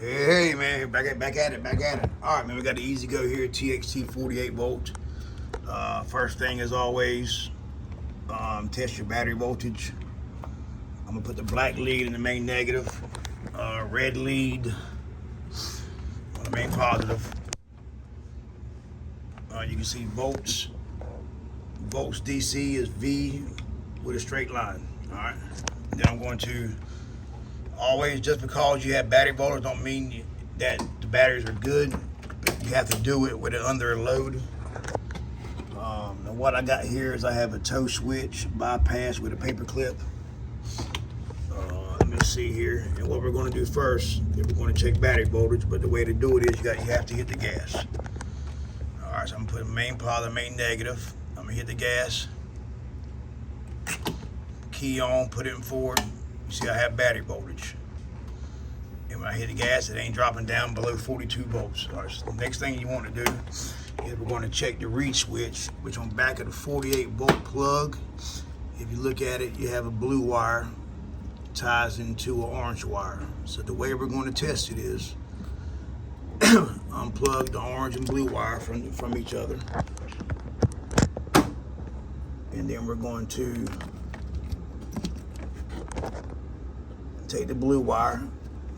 Hey man, back at it. All right, man, we got the Ezgo here, TXT 48 volt. First thing, as always, test your battery voltage. I'm gonna put the black lead in the main negative, red lead on the main positive. You can see volts. Volts DC is V with a straight line. All right. Then I'm going to always, just because you have battery voltage don't mean that the batteries are good. You have to do it with it under a load. And what I got here is I have a toe switch bypass with a paper clip. Let me see here. And what we're going to do first is we're going to check battery voltage, but the way to do it is you have to hit the gas. All right, so I'm putting main positive, main negative. I'm gonna hit the gas. Key on, put it in forward. You see I have battery voltage. And when I hit the gas, it ain't dropping down below 42 volts. All right, so the next thing you want to do is we're going to check the reed switch, which on back of the 48 volt plug, if you look at it, you have a blue wire ties into an orange wire. So the way we're going to test it is unplug the orange and blue wire from each other. And then we're going to take the blue wire,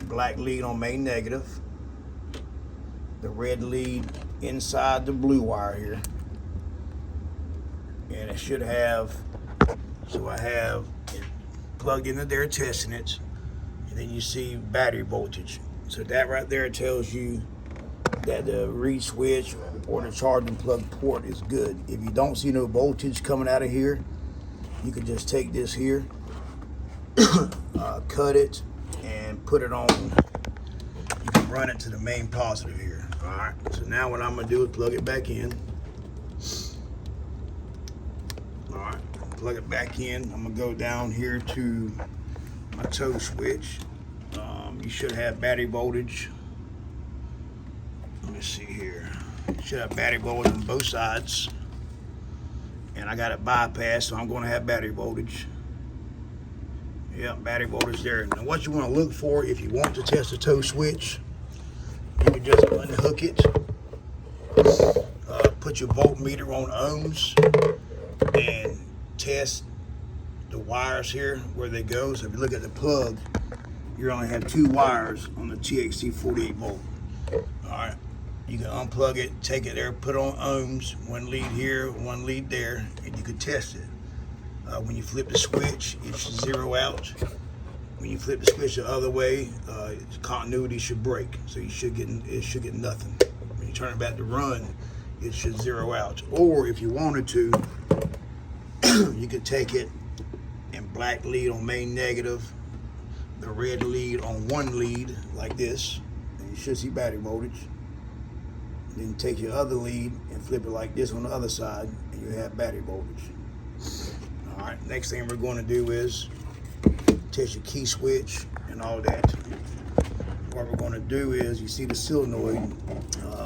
black lead on main negative, the red lead inside the blue wire here, and it should have, so I have it plugged into there testing it, and then you see battery voltage. So that right there tells you that the reed switch or the charging plug port is good. If you don't see no voltage coming out of here, you can just take this here, cut it, and put it on. You can run it to the main positive here. All right, so now what I'm gonna do is plug it back in. All right, plug it back in. I'm gonna go down here to my toe switch. You should have battery voltage. Let me see here. You should have battery voltage on both sides. And I got it bypassed, so I'm gonna have battery voltage. Yeah, battery voltage there. Now what you want to look for if you want to test the toe switch, you can just unhook it, put your voltmeter on ohms, and test the wires here where they go. So if you look at the plug, you only have 2 wires on the TXT 48 volt. All right, you can unplug it, take it there, put on ohms, 1 lead here, 1 lead there, and you can test it. When you flip the switch, it should zero out. When you flip the switch the other way, continuity should break, so it should get nothing. When you turn it back to run, it should zero out. Or if you wanted to, you could take it and black lead on main negative, the red lead on 1 lead like this, and you should see battery voltage. Then take your other lead and flip it like this on the other side, and you have battery voltage. All right, next thing we're going to do is test your key switch and all that. What we're going to do is, you see the solenoid,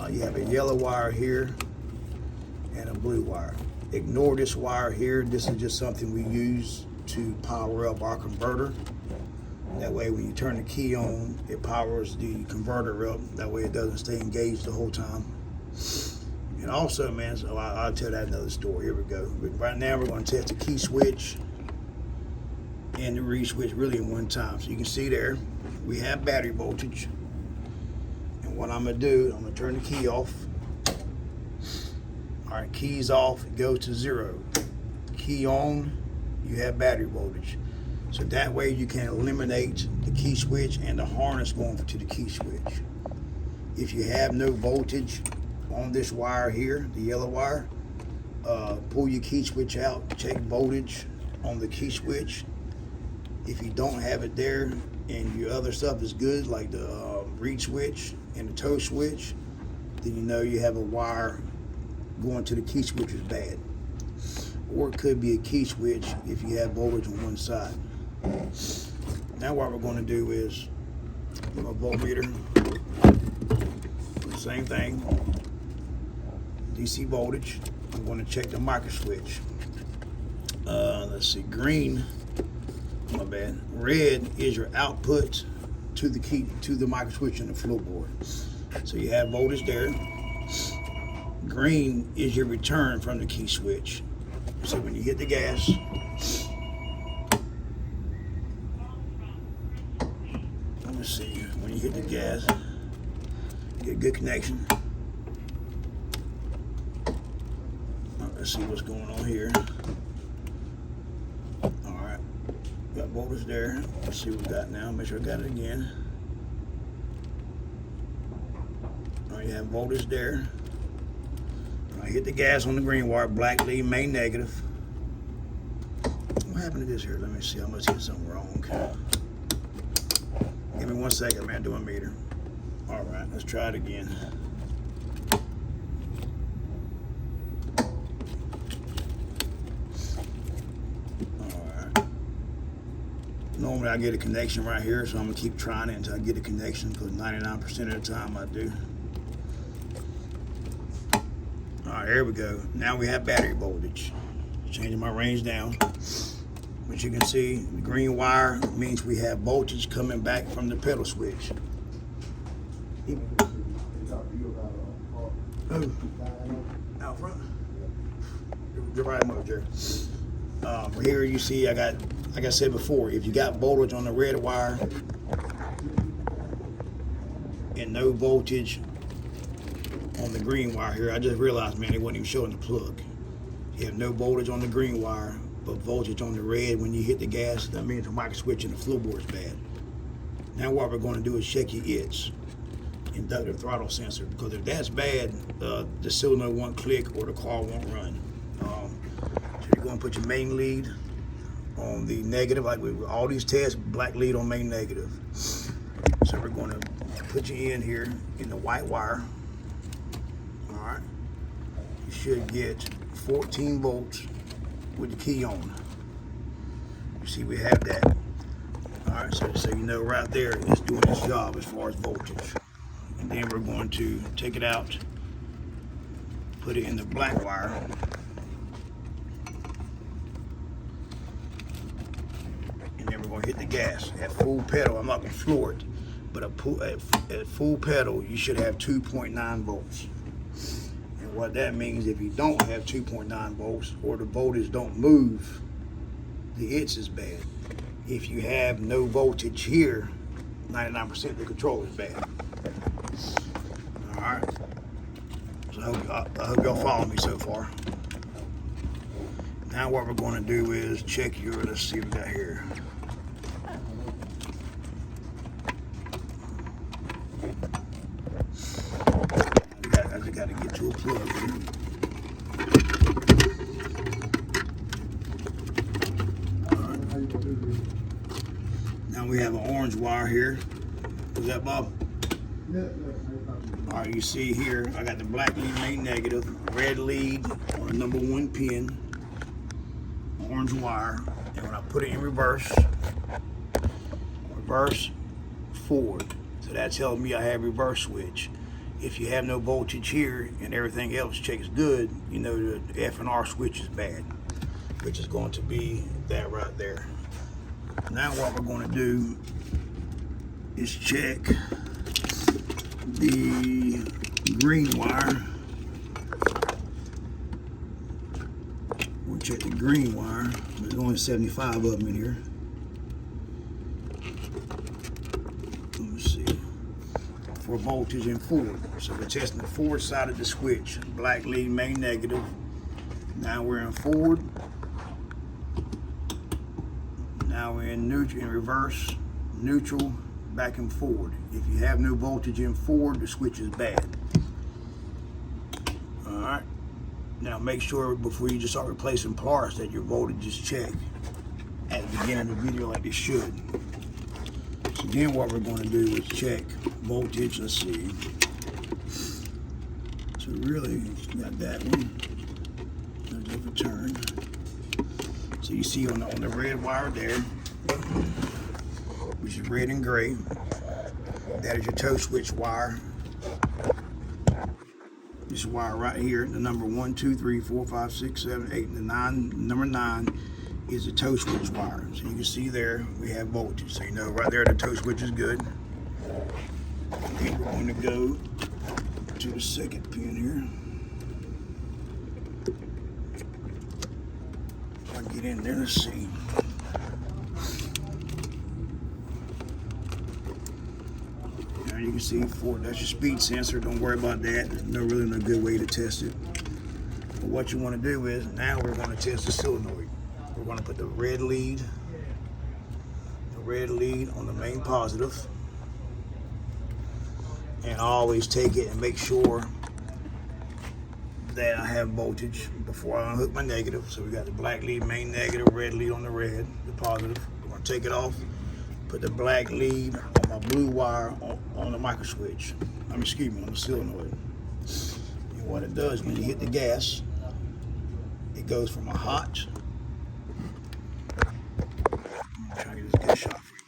you have a yellow wire here and a blue wire. Ignore this wire here. This is just something we use to power up our converter. That way when you turn the key on, it powers the converter up. That way it doesn't stay engaged the whole time. And also, man, so I'll tell that another story. Here we go. But right now we're going to test the key switch and the reed switch really in one time. So you can see there, we have battery voltage. And what I'm going to do, I'm going to turn the key off. All right, key's off, it goes to 0. Key on, you have battery voltage. So that way you can eliminate the key switch and the harness going to the key switch. If you have no voltage on this wire here, the yellow wire, pull your key switch out, check voltage on the key switch. If you don't have it there and your other stuff is good, like the reed switch and the toe switch, then you know you have a wire going to the key switch is bad. Or it could be a key switch if you have voltage on one side. Now what we're going to do is, my voltmeter, same thing, DC voltage. I'm going to check the micro switch. Let's see, green, my bad. Red is your output to the key, to the micro switch in the floorboard. So you have voltage there. Green is your return from the key switch. So when you hit the gas, let me see, when you hit the gas, get a good connection. Let's see what's going on here. All right, got voltage there. Let's see what we got now. Make sure I got it again. All right, you have voltage there. I hit the gas on the green wire, black lead, main negative. What happened to this here? Let me see. I must hit something wrong. Give me 1 second, man. Do a meter. All right, let's try it again. Normally I get a connection right here, so I'm gonna keep trying it until I get a connection, because 99% of the time I do. All right, here we go. Now we have battery voltage. Changing my range down. But you can see the green wire means we have voltage coming back from the pedal switch. Oh, out front? You're right, Jerry. Here you see I got, like I said before, if you got voltage on the red wire and no voltage on the green wire here, I just realized, man, it wasn't even showing the plug. You have no voltage on the green wire, but voltage on the red. When you hit the gas, that means the micro switch in the floorboard is bad. Now what we're going to do is check your ITS, inductive throttle sensor, because if that's bad, the solenoid won't click or the car won't run. So you're going to put your main lead on the negative, like with all these tests, black lead on main negative. So we're going to put you in here in the white wire. All right, you should get 14 volts with the key on. You see we have that. All right, so you know right there it's doing its job as far as voltage. And then we're going to take it out, put it in the black wire. And then we're going to hit the gas at full pedal. I'm not going to floor it, but at full pedal, you should have 2.9 volts. And what that means, if you don't have 2.9 volts or the voltage don't move, the ITS is bad. If you have no voltage here, 99% of the control is bad. All right. So I hope y'all follow me so far. Now what we're going to do is check your, let's see what we got here. I just got to get to a plug here. Now we have an orange wire here. Is that Bob? Yeah. All right, you see here, I got the black lead main negative, red lead on the number 1 pin, orange wire, and when I put it in reverse, forward. So that tells me I have reverse switch. If you have no voltage here and everything else checks good, you know the F and R switch is bad, which is going to be that right there. Now what we're going to do is check the green wire. We'll check the green wire. There's only 75 of them in here. Let me see. For voltage and forward. So we're testing the forward side of the switch. Black lead, main negative. Now we're in forward. Now we're in neutral, in reverse, neutral, back and forward. If you have no voltage in forward, the switch is bad. All right. Now make sure before you just start replacing parts that your voltage is checked at the beginning of the video like it should. So then what we're going to do is check voltage. Let's see. So really got that one. Let's give a turn. So you see on the red wire there, which is red and gray, that is your toe switch wire. This wire right here, the number 1, 2, 3, 4, 5, 6, 7, 8, and the 9, number 9 is the toe switch wire. So you can see there we have voltage. So you know right there the toe switch is good. going to go to the second pin here. If I get in there, let's see. Now you can see that's your speed sensor. Don't worry about that. There's really no good way to test it. But what you want to do is, now we're going to test the solenoid. We're going to put the red lead on the main positive. And I always take it and make sure that I have voltage before I unhook my negative. So we got the black lead, main negative, red lead on the red, the positive. We're going to take it off, put the black lead on my blue wire on the micro switch. On the solenoid. And what it does, when you hit the gas, it goes from a hot. I'm trying to get this good shot for you.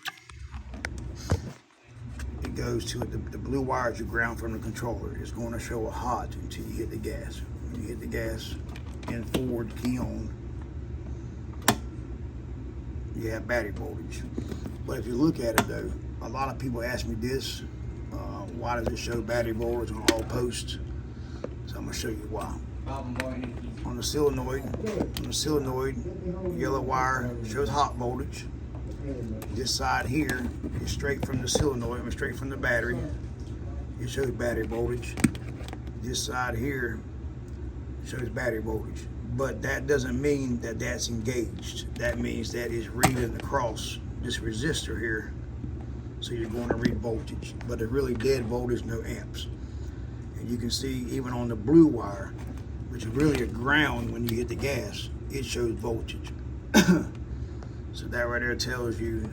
It goes to the blue wire is your ground from the controller. It's going to show a hot until you hit the gas. When you hit the gas and forward key on, you have battery voltage. But if you look at it though, a lot of people ask me this, why does it show battery voltage on all posts? So I'm going to show you why. On the solenoid, yellow wire shows hot voltage. This side here is straight from the solenoid, straight from the battery. It shows battery voltage. This side here shows battery voltage. But that doesn't mean that that's engaged. That means that it's reading across this resistor here. So you're going to read voltage. But it's really dead voltage, no amps. And you can see even on the blue wire, which is really a ground when you hit the gas, it shows voltage. So that right there tells you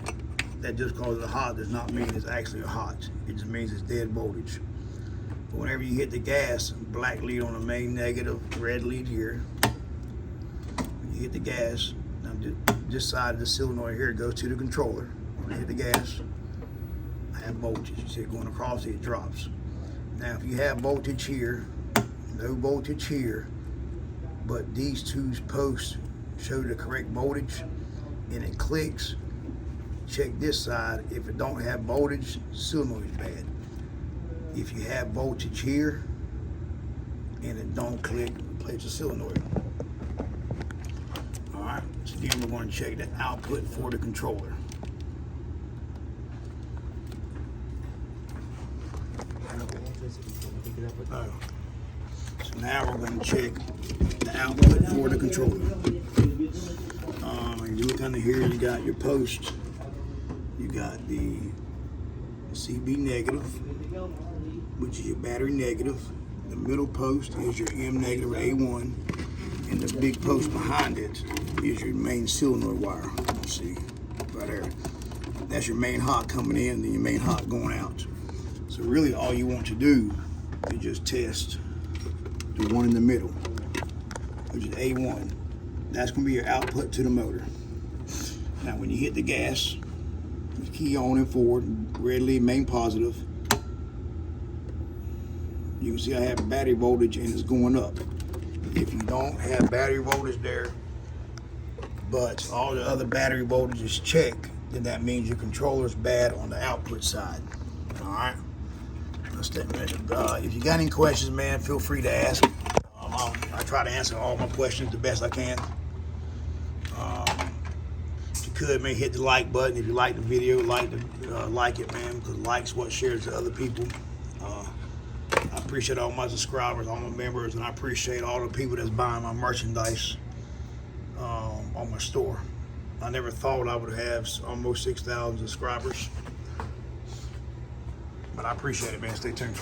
that just because it's hot does not mean it's actually a hot. It just means it's dead voltage. But whenever you hit the gas, black lead on the main negative, red lead here. When you hit the gas, now this side of the solenoid here goes to the controller. When you hit the gas, I have voltage. You see it going across, it drops. Now if you have voltage here, no voltage here, but these two posts show the correct voltage, and it clicks, check this side. If it don't have voltage, solenoid is bad. If you have voltage here and it don't click, replace the solenoid. All right, so then we're going to check the output for the controller. So now we're going to check the output for the controller. You look under here, you got your post. You got the CB negative, which is your battery negative. The middle post is your M negative or A1. And the big post behind it is your main solenoid wire. Let's see, right there. That's your main hot coming in, and then your main hot going out. So really all you want to do is just test the one in the middle, which is A1. That's going to be your output to the motor. Now when you hit the gas, key on and forward, red lead main positive, you can see I have battery voltage and it's going up. If you don't have battery voltage there, but all the other battery voltage is checked, then that means your controller is bad on the output side. All right. If you got any questions, man, feel free to ask. I try to answer all my questions the best I can. If you could, man, hit the like button. If you like the video, like it, man, because likes what shares to other people. I appreciate all my subscribers, all my members, and I appreciate all the people that's buying my merchandise on my store. I never thought I would have almost 6,000 subscribers, but I appreciate it, man. Stay tuned.